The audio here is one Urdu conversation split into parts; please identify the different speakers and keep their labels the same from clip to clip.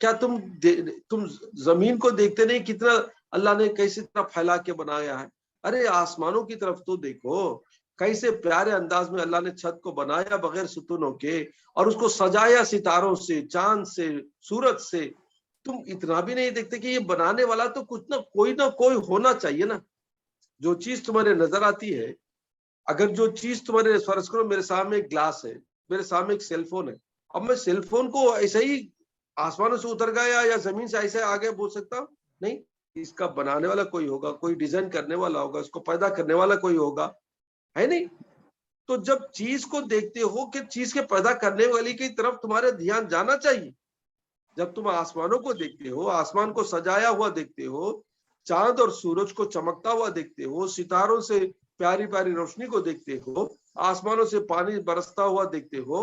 Speaker 1: کیا تم زمین کو دیکھتے نہیں کتنا اللہ نے کیسی طرح پھیلا کے بنایا ہے؟ ارے آسمانوں کی طرف تو دیکھو، کیسے پیارے انداز میں اللہ نے چھت کو بنایا بغیر ستونوں کے، اور اس کو سجایا ستاروں سے، چاند سے، سورج سے۔ تم اتنا بھی نہیں دیکھتے کہ یہ بنانے والا تو کچھ نہ کوئی ہونا چاہیے نا۔ جو چیز تمہارے نظر آتی ہے، اگر جو چیز تمہارے، فرض کرو میرے سامنے ایک گلاس ہے، میرے سامنے ایک سیل فون ہے، اب میں سیل فون کو ایسے ہی آسمانوں سے اتر گیا یا زمین سے ایسے آگے بول سکتا ہوں؟ نہیں، اس کا بنانے والا کوئی ہوگا، کوئی ڈیزائن کرنے والا ہوگا، اس کو پیدا کرنے والا کوئی ہوگا، ہے نہیں؟ تو جب چیز کو دیکھتے ہو کہ چیز کے پیدا کرنے والی کی طرف تمہارے دھیان جانا چاہیے۔ جب تم آسمانوں کو دیکھتے ہو، آسمان کو سجایا ہوا دیکھتے ہو، چاند اور سورج کو چمکتا ہوا دیکھتے ہو، ستاروں سے پیاری پیاری روشنی کو دیکھتے ہو، آسمانوں سے پانی برستا ہوا دیکھتے ہو،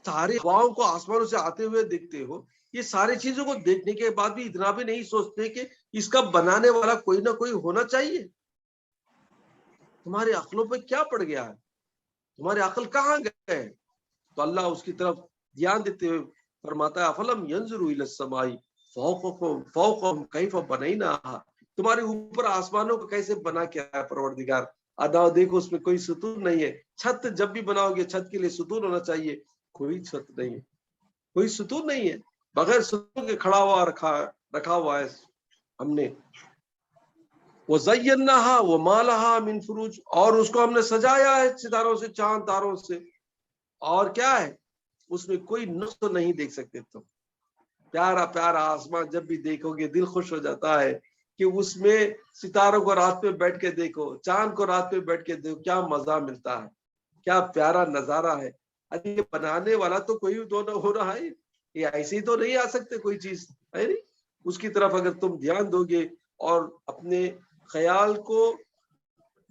Speaker 1: ساری ہواؤں کو آسمانوں سے آتے ہوئے دیکھتے ہو، یہ ساری چیزوں کو دیکھنے کے بعد بھی اتنا بھی نہیں سوچتے کہ اس کا بنانے والا کوئی نہ کوئی ہونا چاہیے؟ تمہاری عقلوں پہ کیا پڑ گیا ہے؟ تمہاری عقل کہاں گئے؟ تو اللہ اس کی طرف دھیان دیتے ہوئے فرماتا ہے افلم ینظروا الی السماء فوقهم کیف بنیناها، تمہارے اوپر آسمانوں کو کیسے بنا کے آیا پروردگار، ادا دیکھو اس میں کوئی ستون نہیں ہے۔ چھت جب بھی بناؤ گے چھت کے لیے ستون ہونا چاہیے، کوئی چھت نہیں ہے، کوئی ستون نہیں ہے، بغیر ستون کے کھڑا ہوا رکھا ہوا ہے ہم نے۔ وَزَيَّنَّاهَا وَمَا لَهَا مِن فُرُوجٍ، اور اس کو ہم نے سجایا ہے ستاروں سے، چاند تاروں سے، اور کیا ہے اس میں کوئی نقص نہیں دیکھ سکتے تم۔ پیارا پیارا آسمان جب بھی دیکھو گے دل خوش ہو جاتا ہے کہ اس میں ستاروں کو رات میں بیٹھ کے دیکھو، چاند کو رات میں بیٹھ کے دیکھو، کیا مزہ ملتا ہے، کیا پیارا نظارہ ہے۔ ارے یہ بنانے والا تو کوئی تو نہ ہو رہا ہے، یہ ایسے ہی تو نہیں آ سکتے کوئی چیز، ہے نہیں؟ اس کی طرف اگر تم دھیان دو گے اور اپنے خیال کو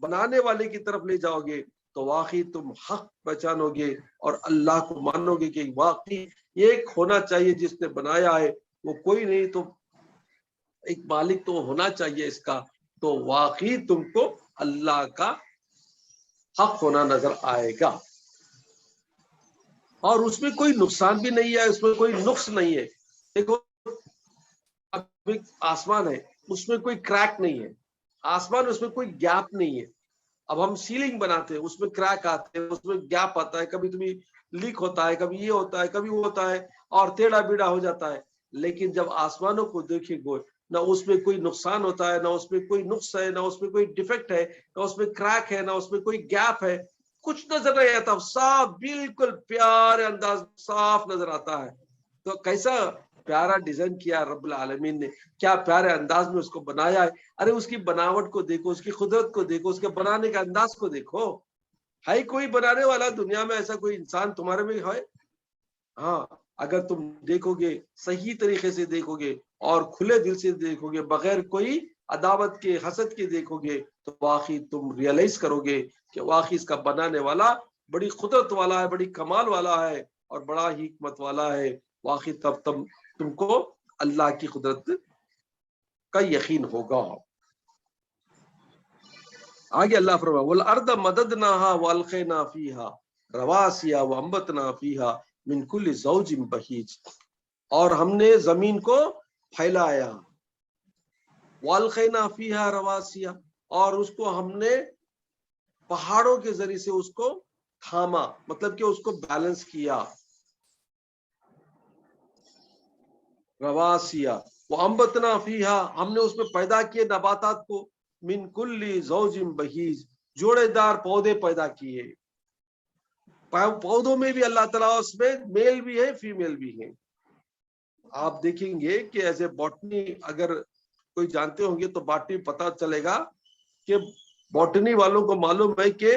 Speaker 1: بنانے والے کی طرف لے جاؤ گے تو واقعی تم حق پہچانو گے اور اللہ کو مانو گے کہ واقعی ایک ہونا چاہیے جس نے بنایا ہے، وہ کوئی نہیں تو ایک مالک تو ہونا چاہیے اس کا، تو واقعی تم کو اللہ کا حق ہونا نظر آئے گا۔ اور اس میں کوئی نقصان بھی نہیں ہے، اس میں کوئی نقص نہیں ہے۔ دیکھو اب ایک آسمان ہے، اس میں کوئی کریک نہیں ہے، آسمان اس میں کوئی گیپ نہیں ہے۔ اب ہم سیلنگ بناتے ہیں، اس میں کریک آتے ہیں، اس میں گیپ آتا ہے، کبھی تمہیں لیک ہوتا ہے، کبھی یہ ہوتا ہے، کبھی وہ ہوتا ہے، اور ٹیڑھا بیڑا ہو جاتا ہے۔ لیکن جب آسمانوں کو دیکھیں گے نہ اس میں کوئی نقصان ہوتا ہے، نہ اس میں کوئی نقص ہے، نہ اس میں کوئی ڈیفیکٹ ہے، نہ اس میں کریک ہے، نہ اس میں کوئی گیپ ہے، کچھ نظر نہیں آتا، صاف بالکل پیارے انداز صاف نظر آتا ہے۔ تو کیسا پیارا ڈیزائن کیا رب العالمین نے، کیا پیارے انداز میں اس کو بنایا ہے۔ ارے اس کی بناوٹ کو دیکھو، اس کی قدرت کو دیکھو، اس کے بنانے کا انداز کو دیکھو۔ ہے کوئی بنانے والا دنیا میں؟ ایسا کوئی انسان تمہارے میں ہے؟ ہاں، اگر تم دیکھو گے صحیح طریقے سے دیکھو گے اور کھلے دل سے دیکھو گے، بغیر کوئی عداوت کے حسد کے دیکھو گے، تو واقعی تم ریئلائز کرو گے کہ واقعی اس کا بنانے والا بڑی قدرت والا ہے، بڑی کمال والا ہے اور بڑا ہی حکمت والا ہے۔ واقعی تب تم کو اللہ کی قدرت کا یقین ہوگا۔ آگے اللہ فرمائے وَالْأَرْضَ مَدَدْنَاهَا وَأَلْقَيْنَا فِيهَا رَوَاسِيَ وَأَنبَتْنَا فِيهَا مِنْ كُلِّ زَوْجٍ بَهِيجٍ، اور ہم نے زمین کو پھیلایا، وَأَلْقَيْنَا فِيهَا رَوَاسِيَ، اور اس کو ہم نے پہاڑوں کے ذریعے سے اس کو تھاما، مطلب کہ اس کو بیلنس کیا، رواسیہ وَأَنبَتْنَا فِيهَا، ہم نے اس میں پیدا کیے نباتات کو، من کل زوج بہیج، جوڑے دار پودے پیدا کیے۔ پودوں میں بھی اللہ تعالیٰ اس میں میل بھی ہے فیمیل بھی ہے۔ آپ دیکھیں گے کہ ایز اے باٹنی اگر کوئی جانتے ہوں گے تو باٹنی پتا چلے گا کہ باٹنی والوں کو معلوم ہے کہ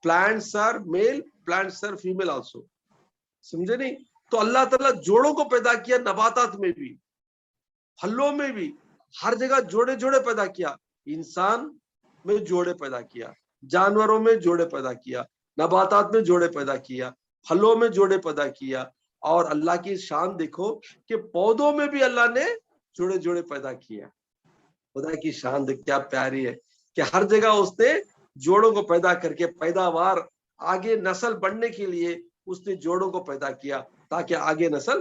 Speaker 1: plants are male, plants are female also, سمجھے نہیں؟ تو اللہ تعالیٰ جوڑوں کو پیدا کیا، نباتات میں بھی، پھلوں میں بھی، ہر جگہ جوڑے جوڑے پیدا کیا۔ انسان میں جوڑے پیدا کیا، جانوروں میں جوڑے پیدا کیا، نباتات میں جوڑے پیدا کیا، پھلوں میں جوڑے پیدا کیا، اور اللہ کی شان دیکھو کہ پودوں میں بھی اللہ نے جوڑے جوڑے پیدا کیا۔ خدا کی شان دیکھ کیا پیاری ہے کہ ہر جگہ اس نے جوڑوں کو پیدا کر کے پیداوار آگے نسل بڑھنے کے لیے اس نے جوڑوں کو پیدا کیا تاکہ آگے نسل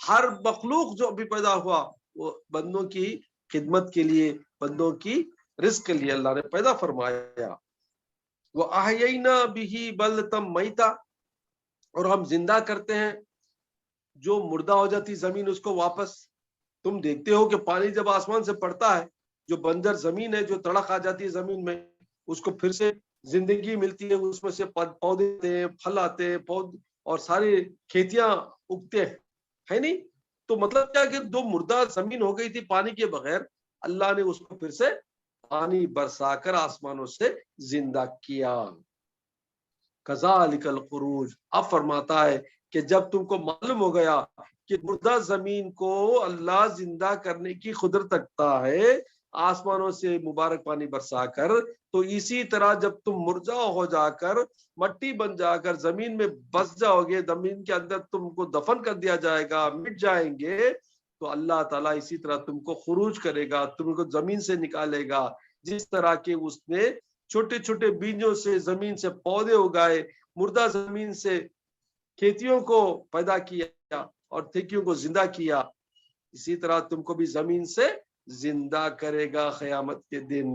Speaker 1: ہر مخلوق جو بھی پیدا ہوا وہ بندوں کی خدمت کے لیے، بندوں کی رزق کے لیے اللہ نے پیدا فرمایا. وَأَحْيَيْنَا بِهِ بَلْدَةً مَيْتًا، اور ہم زندہ کرتے ہیں جو مردہ ہو جاتی زمین اس کو واپس. تم دیکھتے ہو کہ پانی جب آسمان سے پڑتا ہے، جو بنجر زمین ہے، جو تڑک آ جاتی ہے زمین میں، اس کو پھر سے زندگی ملتی ہے، اس میں سے پودے آتے ہیں، پھل آتے ہیں، اور ساری کھیتیاں اگتے ہیں، ہے نہیں؟ تو مطلب کیا کہ جو مردہ زمین ہو گئی تھی پانی کے بغیر، اللہ نے اس کو پھر سے پانی برسا کر آسمانوں سے زندہ کیا. کذالک الخروج، اب فرماتا ہے کہ جب تم کو معلوم ہو گیا کہ مردہ زمین کو اللہ زندہ کرنے کی قدرت رکھتا ہے آسمانوں سے مبارک پانی برسا کر، تو اسی طرح جب تم مرجا ہو جا کر مٹی بن جا کر زمین میں بس جاؤ گے، زمین کے اندر تم کو دفن کر دیا جائے گا، مٹ جائیں گے، تو اللہ تعالیٰ اسی طرح تم کو خروج کرے گا، تم کو زمین سے نکالے گا. جس طرح کہ اس نے چھوٹے چھوٹے بیجوں سے زمین سے پودے اگائے، مردہ زمین سے کھیتیوں کو پیدا کیا اور کھیتیوں کو زندہ کیا، اسی طرح تم کو بھی زمین سے زندہ کرے گا قیامت کے دن.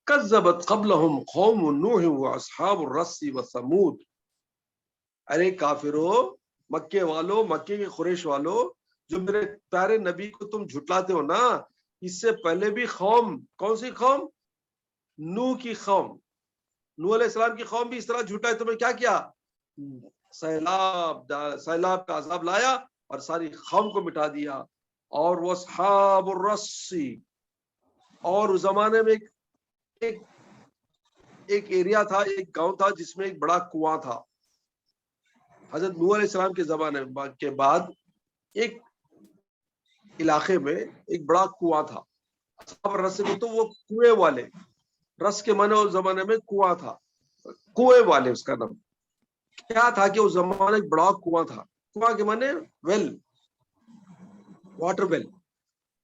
Speaker 1: کذبت قبلہم قوم نوح واصحاب الرس وثمود. ارے کافرو، مکے والو، مکے کے قریش والو، جو میرے پیارے نبی کو تم جھٹلاتے ہو نا، اس سے پہلے بھی قوم، کون سی قوم؟ نوح کی قوم. نوح علیہ السلام کی قوم بھی اس طرح جھوٹا ہے. تمہیں کیا کیا؟ سیلاب کا عذاب لایا اور ساری قوم کو مٹا دیا. اور وہ اصحاب الرسی، اور اس زمانے میں ایک ایریا تھا، ایک گاؤں تھا جس میں ایک بڑا کنواں تھا. حضرت نوح علیہ السلام کے زمانے کے بعد ایک علاقے میں ایک بڑا کنواں تھا. اصحاب الرس میں تو وہ کنویں والے، رس کے معنی اس زمانے میں کنواں تھا، کنویں والے اس کا نام. کیا تھا کہ اس زمانے ایک بڑا کنواں تھا. کنواں کے معنی ویل، واٹر ویل.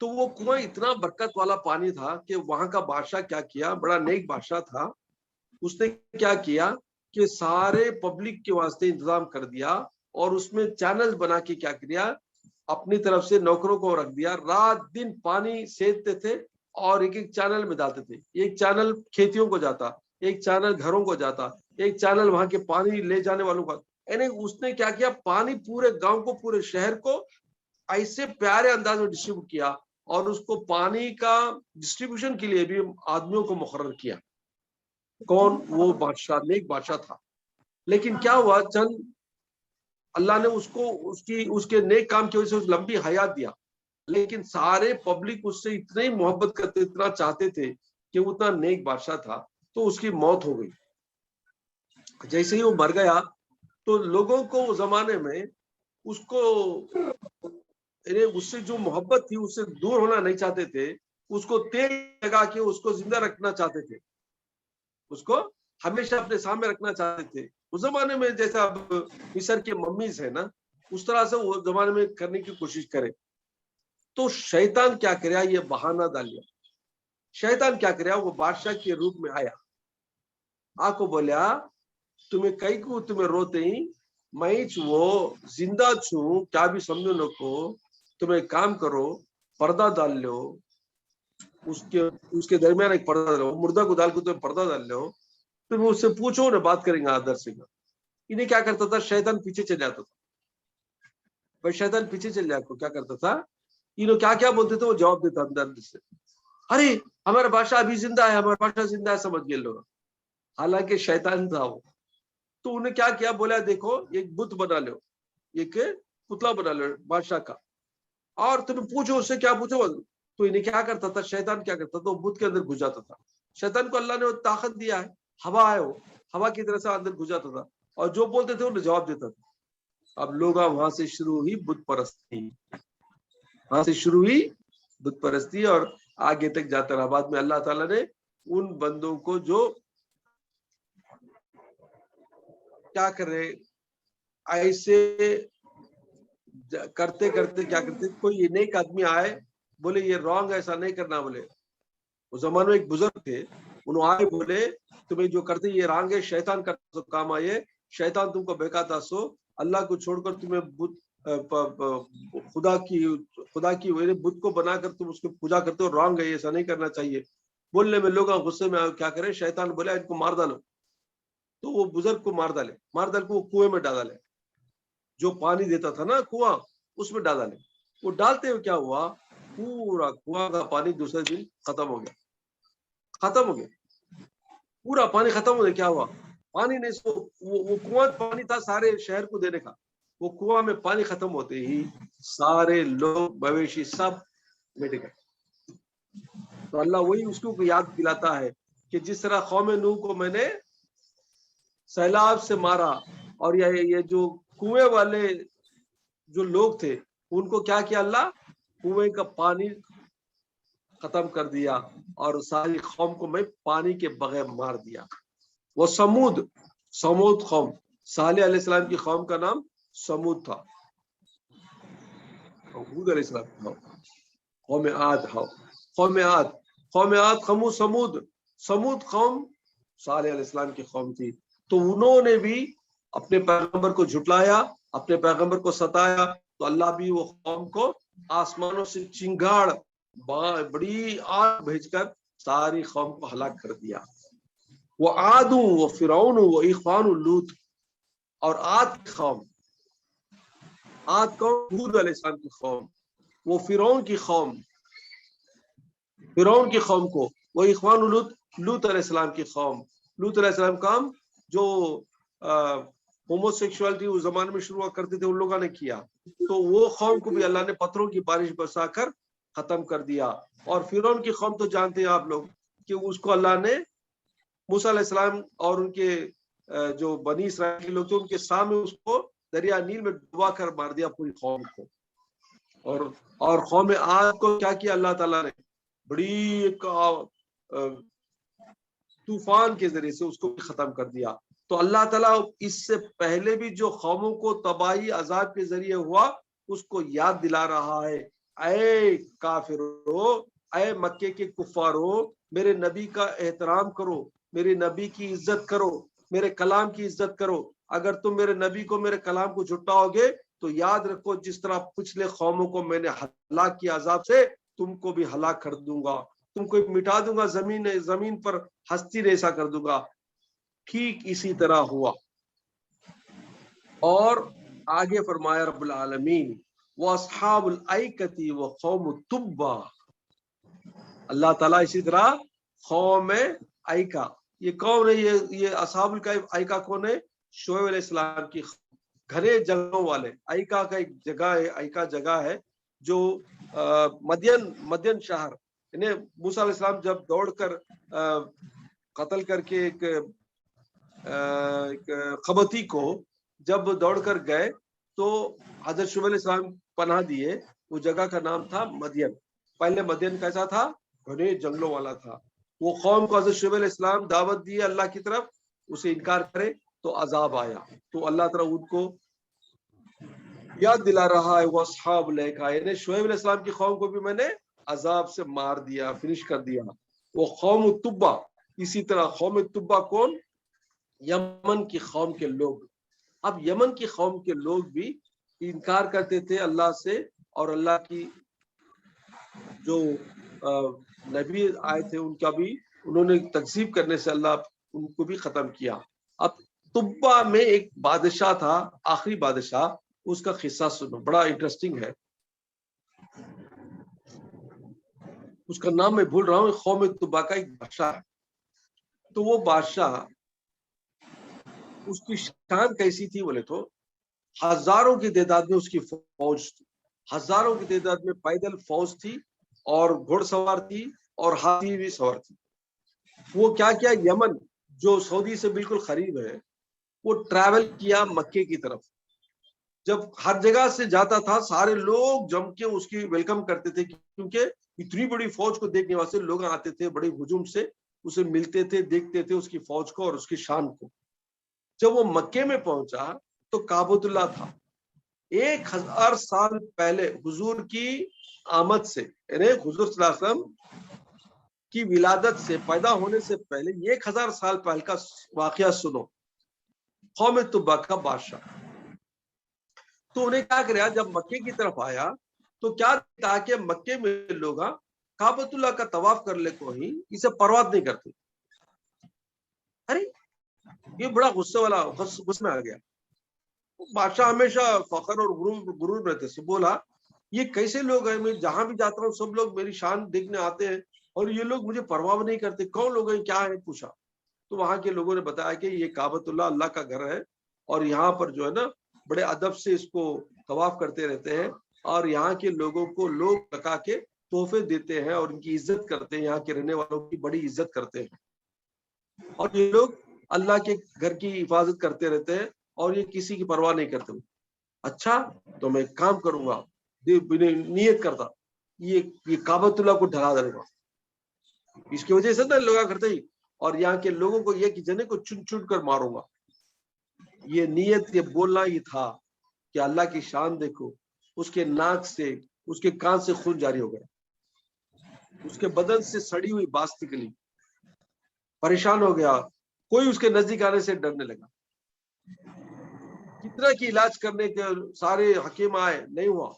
Speaker 1: تو وہ کنواں اتنا برکت والا پانی تھا کہ وہاں کا بادشاہ کیا کیا، بڑا نیک بادشاہ تھا، اس نے کیا کیا کہ سارے پبلک کے واسطے انتظام کر دیا، اور اس میں چینل بنا کے کیا کیا، اپنی طرف سے نوکروں کو رکھ دیا، رات دن پانی سینچتے تھے اور ایک ایک چینل میں ڈالتے تھے. ایک چینل کھیتیوں کو جاتا، ایک چینل گھروں کو جاتا، ایک چینل وہاں کے پانی لے جانے والوں کا. یعنی اس نے کیا کیا، پانی پورے گاؤں کو، پورے شہر کو ایسے پیارے انداز میں ڈسٹریبیوٹ کیا، اور اس کو پانی کا ڈسٹریبیوشن کے لیے بھی آدمیوں کو مقرر کیا. کون؟ وہ بادشاہ، نیک بادشاہ تھا. لیکن کیا ہوا، چند اللہ نے اس کو اس کے نیک کام کی وجہ سے لمبی حیات دیا، لیکن سارے پبلک اس سے اتنے محبت کرتے، اتنا چاہتے تھے کہ وہ اتنا نیک بادشاہ تھا، تو اس کی موت ہو گئی. جیسے ہی وہ مر گیا تو لوگوں کو اس زمانے میں اس کو، اس سے جو محبت تھی اس سے دور ہونا نہیں چاہتے تھے، اس کو تیل لگا کے اس کو زندہ رکھنا چاہتے تھے، اس کو ہمیشہ اپنے سامنے رکھنا چاہتے تھے. اس زمانے میں جیسا اب مصر کے ممیز ہے نا، اس طرح سے وہ زمانے میں کرنے کی کوشش کرے. تو شیطان کیا کریا، یہ بہانہ ڈالیا. شیطان کیا کریا، وہ بادشاہ کے روپ میں آیا، آپ کو بولیا تمہیں کئی کو تمہیں روتے ہی میں وہ زندہ چھوں، کیا بھی سمجھو نہ کو، تم ایک کام کرو، پردہ ڈال لو، اس کے درمیان ایک پردہ ڈالو، مردہ کو ڈال کے تم پردہ ڈال لو، تم اس سے پوچھو نہ، بات کریں گے آدر سے. انہیں کیا کرتا تھا، شیطان پیچھے چل جاتا تھا. بھائی شیطان پیچھے چل جاتا تو کیا کرتا تھا، انہوں کیا کیا بولتے تھے وہ جواب دیتا اندر سے، ارے ہمارا بادشاہ ابھی زندہ ہے، ہمارا بادشاہ زندہ ہے، سمجھ گئے لوگ. حالانکہ شیطان تھا وہ. تو انہیں کیا کیا، بولا دیکھو ایک بت بنا لو، ایک پتلا بنا لو بادشاہ کا، اور تمہیں پوچھو اس سے کیا پوچھو. تو انہیں کیا کرتا تھا، شیطان کیا کرتا تھا، وہ بت کے اندر گھس جاتا تھا. شیطان کو اللہ نے وہ طاقت دیا ہے، ہوا ہے، وہ ہوا کی طرح سے اندر گھس جاتا تھا، اور جو بولتے تھے انہیں جواب دیتا تھا. اب لوگ وہاں سے شروع ہوئی بت پرستی، وہاں سے شروع ہوئی بت پرستی، اور آگے تک جاتا رہا. بعد میں اللہ تعالیٰ نے ان بندوں کو جو کیا کر رہے ایسے کرتے کرتے کیا کرتے، کوئی یہ نیک آدمی آئے بولے یہ رانگ، ایسا نہیں کرنا. بولے اس زمانے میں ایک بزرگ تھے، انہوں آئے بولے تمہیں جو کرتے یہ رانگ ہے، شیطان کا کام آئے، شیطان تم کو بہکاتا سو، اللہ کو چھوڑ کر تمہیں خدا کی بت کو بنا کر تم اس کی پوجا کرتے ہو، رانگ ہے، ایسا نہیں کرنا چاہیے. بولنے میں لوگ غصے میں کیا کریں، شیطان بولا ان کو مار ڈالو، تو وہ بزرگ کو مار ڈالے کو وہ کنویں میں ڈالا لے، جو پانی دیتا تھا نا کنواں اس میں ڈالا لے. وہ ڈالتے ہوئے کیا ہوا، پورا کنواں کا پانی دوسرے دن ختم ہو گیا، پورا پانی ختم ہو گیا. کیا ہوا، پانی نہیں، وہ کنواں پانی تھا سارے شہر کو دینے کا، وہ کنواں میں پانی ختم ہوتے ہی سارے لوگ مویشی سب مٹ گئے. تو اللہ وہی اس کو یاد دلاتا ہے کہ جس طرح قوم نوح کو میں نے سیلاب سے مارا، اور یہ جو کنویں والے جو لوگ تھے ان کو کیا کیا، اللہ کنویں کا پانی ختم کر دیا اور ساری قوم کو میں پانی کے بغیر مار دیا. وہ سمود قوم، صالح علیہ السلام کی قوم کا نام سمود تھا، ہود علیہ السلام کی قوم عاد، سمود قوم صالح علیہ السلام کی قوم تھی. تو انہوں نے بھی اپنے پیغمبر کو جھٹلایا، اپنے پیغمبر کو ستایا، تو اللہ بھی وہ قوم کو آسمانوں سے چنگاڑ بڑی آگ بھیج کر ساری قوم کو ہلاک کر دیا. وہ عاد، وہ فرعون، وہ اخوان لوط، اور عاد کی قوم، عاد قوم ہود علیہ السلام کی قوم، وہ فرعون کی قوم کو، وہ اخوان لوط علیہ السلام کی قوم، لوط علیہ السلام کام جو ہومو سیکشوالٹی اس زمانے میں شروع کرتے تھے ان لوگوں نے کیا، تو وہ قوم کو بھی اللہ نے پتھروں کی بارش برسا کر ختم کر دیا. اور فرعون کی قوم تو جانتے ہیں آپ لوگ کہ اس کو اللہ نے موسیٰ علیہ السلام اور ان کے جو بنی اسرائیل کے لوگ تھے ان کے سامنے اس کو دریا نیل میں ڈبا کر مار دیا پوری قوم کو. اور قوم عاد کو کیا کیا اللہ تعالیٰ نے، بڑی ایک طوفان کے ذریعے سے اس کو ختم کر دیا. تو اللہ تعالیٰ اس سے پہلے بھی جو قوموں کو تباہی عذاب کے ذریعے ہوا اس کو یاد دلا رہا ہے، اے کافرو، اے مکے کے کفارو، میرے نبی کا احترام کرو، میرے نبی کی عزت کرو، میرے کلام کی عزت کرو. اگر تم میرے نبی کو، میرے کلام کو جھٹلاؤ گے تو یاد رکھو جس طرح پچھلے قوموں کو میں نے ہلاک کیا عذاب سے، تم کو بھی ہلاک کر دوں گا، تم کو مٹا دوں گا، زمین پر ہستی ریسا کر دوں گا. ٹھیک اسی طرح ہوا. اور آگے فرمایا رب العالمین، وَأَصْحَابُ الْأَيْكَةِ وَقَوْمُ تُبَّا، اللہ تعالیٰ اسی طرح قوم ایکا، یہ کون ہے، یہ اصحاب الایکا کون ہے، شعیب علیہ السلام کی گھنے جنگلوں والے. ایکا کا ایک جگہ ہے، ایکا جگہ ہے جو مدین شہر، یعنی موسیٰ علیہ السلام جب دوڑ کر قتل کر کے ایک قبطی کو جب دوڑ کر گئے تو حضرت شعیب علیہ السلام پناہ دیے، وہ جگہ کا نام تھا مدین. پہلے مدین کیسا تھا، گھنے جنگلوں والا تھا. وہ قوم کو حضرت شعیب علیہ السلام دعوت دی اللہ کی طرف، اسے انکار کرے تو عذاب آیا. تو اللہ تعالیٰ ان کو یاد دلا رہا ہے، وہ اصحاب الایکا، یعنی شعیب علیہ السلام کی قوم کو بھی میں نے عذاب سے مار دیا، فنش کر دیا. وہ قوم تبا، اسی طرح قوم تبا کون، یمن کی قوم کے لوگ. اب یمن کی قوم کے لوگ بھی انکار کرتے تھے اللہ سے، اور اللہ کی جو نبی آئے تھے ان کا بھی انہوں نے تکذیب کرنے سے اللہ ان کو بھی ختم کیا. اب طبا میں ایک بادشاہ تھا، آخری بادشاہ، اس کا قصہ سنو، بڑا انٹرسٹنگ ہے. اس کا نام میں بھول رہا ہوں، قوم طبا کا ایک بادشاہ ہے. تو وہ بادشاہ، اس کی شان کیسی تھی بولے تو ہزاروں کی تعداد میں اس کی فوج تھی، ہزاروں کی تعداد میں پیدل فوج تھی، اور گھوڑ سوار تھی، اور ہاتھی بھی سوار تھی. وہ کیا کیا، یمن جو سعودی سے بالکل قریب ہے، وہ ٹریول کیا مکے کی طرف. جب ہر جگہ سے جاتا تھا سارے لوگ جم کے اس کی ویلکم کرتے تھے، کیونکہ اتنی بڑی فوج کو دیکھنے واسطے لوگ آتے تھے بڑے ہجوم سے، اسے ملتے تھے، دیکھتے تھے اس کی فوج کو اور اس کی شان کو. جب وہ مکے میں پہنچا تو کعبۃ اللہ تھا. 1000 سال پہلے حضور کی آمد سے، یعنی حضور صلی اللہ علیہ وسلم کی ولادت سے، پیدا ہونے سے پہلے 1000 سال پہلے کا واقعہ سنو. قوم طبا کا بادشاہ تو انہیں کیا کرا جب مکے کی طرف آیا تو کیا تاکہ مکے میں لوگ کعبۃ اللہ کا طواف کر لے کوئی اسے پرواہ نہیں کرتے. ارے یہ بڑا غصے میں آ گیا. بادشاہ ہمیشہ فخر اور غرور رہتے سے بولا یہ کیسے لوگ ہیں, میں جہاں بھی جاتا ہوں سب لوگ میری شان دیکھنے آتے ہیں اور یہ لوگ مجھے پرواہ نہیں کرتے, کون لوگ ہیں, کیا ہے, پوچھا. تو وہاں کے لوگوں نے بتایا کہ یہ کعبۃ اللہ کا گھر ہے اور یہاں پر جو ہے نا بڑے ادب سے اس کو طواف کرتے رہتے ہیں اور یہاں کے لوگوں کو لوگ لگا کے تحفے دیتے ہیں اور ان کی عزت کرتے ہیں, یہاں کے رہنے والوں کی بڑی عزت کرتے ہیں اور یہ لوگ اللہ کے گھر کی حفاظت کرتے رہتے ہیں اور یہ کسی کی پرواہ نہیں کرتے. اچھا تو میں کام کروں گا, نیت کرتا یہ کعبۃ اللہ کو ڈھلا دے گا, اس کی وجہ سے نا لوگ کرتے ہی, اور یہاں کے لوگوں کو یہ کہ جنے کو چن چن کر ماروں گا. یہ نیت, یہ بولنا ہی تھا کہ اللہ کی شان دیکھو. اس کے ناک سے اس کے کان سے خون جاری ہو گیا, اس کے بدن سے سڑی ہوئی بانس نکلی, پریشان ہو گیا, کوئی اس کے نزدیک آنے سے ڈرنے لگا. کتنا کی علاج کرنے کے سارے حکیم آئے, نہیں ہوا.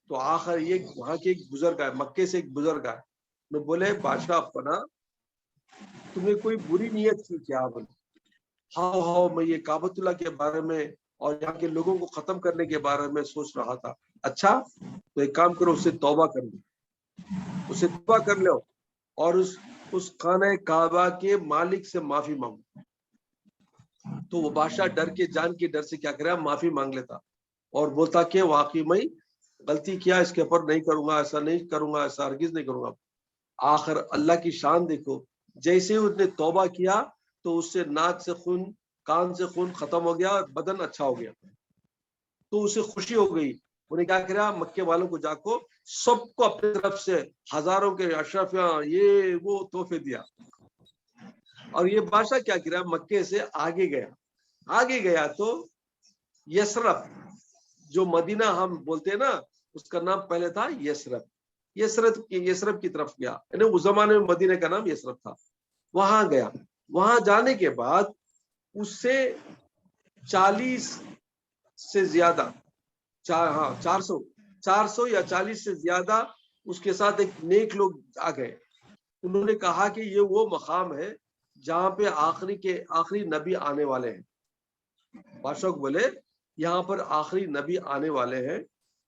Speaker 1: تو آخر یہ وہاں کے ایک بزرگ آئے, مکے سے ایک بزرگ آئے, میں بولے بادشاہ اپنا تمہیں کوئی بری نیت کی کیا؟ بولے ہاں میں یہ کعبۃ اللہ کے بارے میں اور یہاں کے لوگوں کو ختم کرنے کے بارے میں سوچ رہا تھا. اچھا تو ایک کام کرو, اسے توبہ کر لو, اسے توبہ کر لو اور اس خانہ کعبہ کے مالک سے معافی مانگو. تو وہ بادشاہ ڈر کے جان کے ڈر سے کیا کرا, معافی مانگ لیتا اور بولتا کہ واقعی میں غلطی کیا, اس کے اوپر نہیں کروں گا, ایسا نہیں کروں گا, ایسا ہرگز نہیں کروں گا. آخر اللہ کی شان دیکھو, جیسے اس نے توبہ کیا تو اس سے ناک سے خون, کان سے خون ختم ہو گیا اور بدن اچھا ہو گیا. تو اسے خوشی ہو گئی. انہیں کیا کرا, مکے والوں کو جا کو سب کو اپنی طرف سے ہزاروں کے اشرفیاں یہ وہ تحفے دیا. اور یہ بادشاہ کیا کرا, مکے سے آگے گیا تو یسرب, جو مدینہ ہم بولتے ہیں نا, اس کا نام پہلے تھا یسرب کی طرف گیا. یعنی اس زمانے میں مدینہ کا نام یسرب تھا. وہاں گیا, وہاں جانے کے بعد اس سے 40 سے زیادہ 400 یا 40 سے زیادہ اس کے ساتھ ایک نیک لوگ آ گئے. انہوں نے کہا کہ یہ وہ مقام ہے جہاں پہ آخری نبی آنے والے ہیں. بادشاہ بولے یہاں پر آخری نبی آنے والے ہیں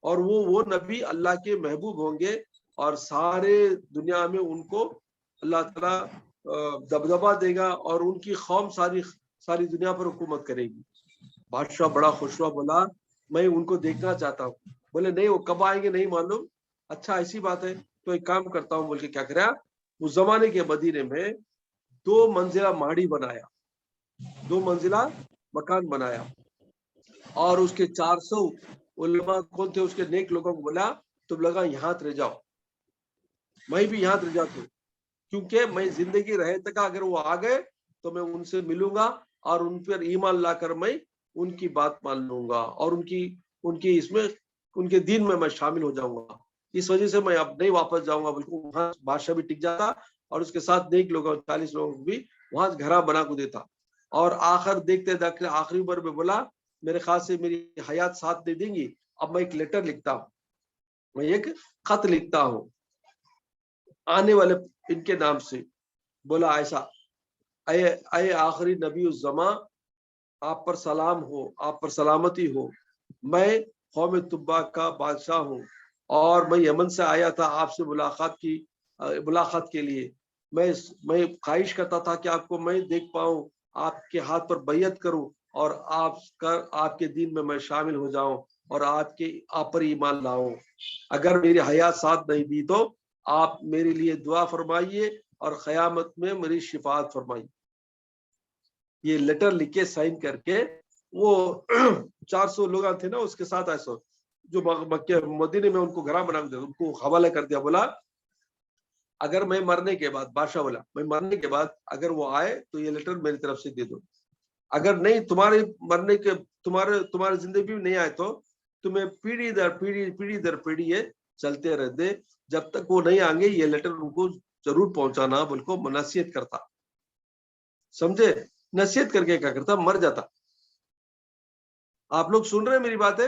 Speaker 1: اور وہ نبی اللہ کے محبوب ہوں گے اور سارے دنیا میں ان کو اللہ تعالیٰ دبدبا دے گا اور ان کی قوم ساری دنیا پر حکومت کرے گی. بادشاہ بڑا خوش ہوا, بولا میں ان کو دیکھنا چاہتا ہوں. بولے نہیں, وہ کب آئیں گے نہیں معلوم. اچھا ایسی بات ہے تو ایک کام کرتا ہوں بول کے کیا کرا, اس زمانے کے مدینے میں 2 منزلہ ماڑی بنایا, 2 منزلہ مکان بنایا اور اس کے 400 علماء کون تھے, اس کے نیک لوگوں کو بولا تم لگا یہاں رہ جاؤ, میں بھی یہاں رہ جاتا ہوں, کیونکہ میں زندگی رہے تک اگر وہ آ گئے تو میں ان سے ملوں گا اور ان پر ایمان لا کر میں ان کی بات مان لوں گا اور ان کی اس میں ان کے دین میں شامل ہو جاؤں گا. اس وجہ سے میں اب نہیں واپس جاؤں گا. بالکل وہاں بادشاہ بھی ٹک جاتا اور اس کے ساتھ نیک لوگوں 40 لوگوں کو بھی وہاں گھرا بنا کو دیتا. اور آخر دیکھتے آخری عمر میں بولا میرے خیال سے میری حیات ساتھ دے دیں گی, اب میں ایک لیٹر لکھتا ہوں, میں ایک خط لکھتا ہوں آنے والے ان کے نام سے. بولا ایسا اے آخری نبی الزماں, آپ پر سلام ہو, آپ پر سلامتی ہو. میں قوم تبا کا بادشاہ ہوں اور میں یمن سے آیا تھا آپ سے ملاقات کے لیے. میں خواہش کرتا تھا کہ آپ کو میں دیکھ پاؤں, آپ کے ہاتھ پر بیعت کروں اور آپ کے دین میں شامل ہو جاؤں اور آپ پر ایمان لاؤں. اگر میری حیات ساتھ نہیں دی تو آپ میرے لیے دعا فرمائیے اور قیامت میں میری شفاعت فرمائیے. یہ لیٹر لکھ کے سائن کر کے وہ 400 لوگ تھے نا اس کے ساتھ ایسا جو مکے مدینے میں ان کو گھرا بنا دیا, ان کو حوالے کر دیا. بولا اگر میں مرنے کے بعد, بادشاہ بولا میں مرنے کے بعد اگر وہ آئے تو یہ لیٹر میری طرف سے دے دو, اگر نہیں تمہارے مرنے کے تمہارے زندگی میں نہیں آئے تو تمہیں پیڑھی در پیڑھی یہ چلتے رہ دے, جب تک وہ نہیں آئیں گے یہ لیٹر ان کو ضرور پہنچانا. بلکہ نصیحت کرتا, سمجھے, نصیحت کر کے کیا کرتا, مر جاتا. آپ لوگ سن رہے ہیں میری باتیں؟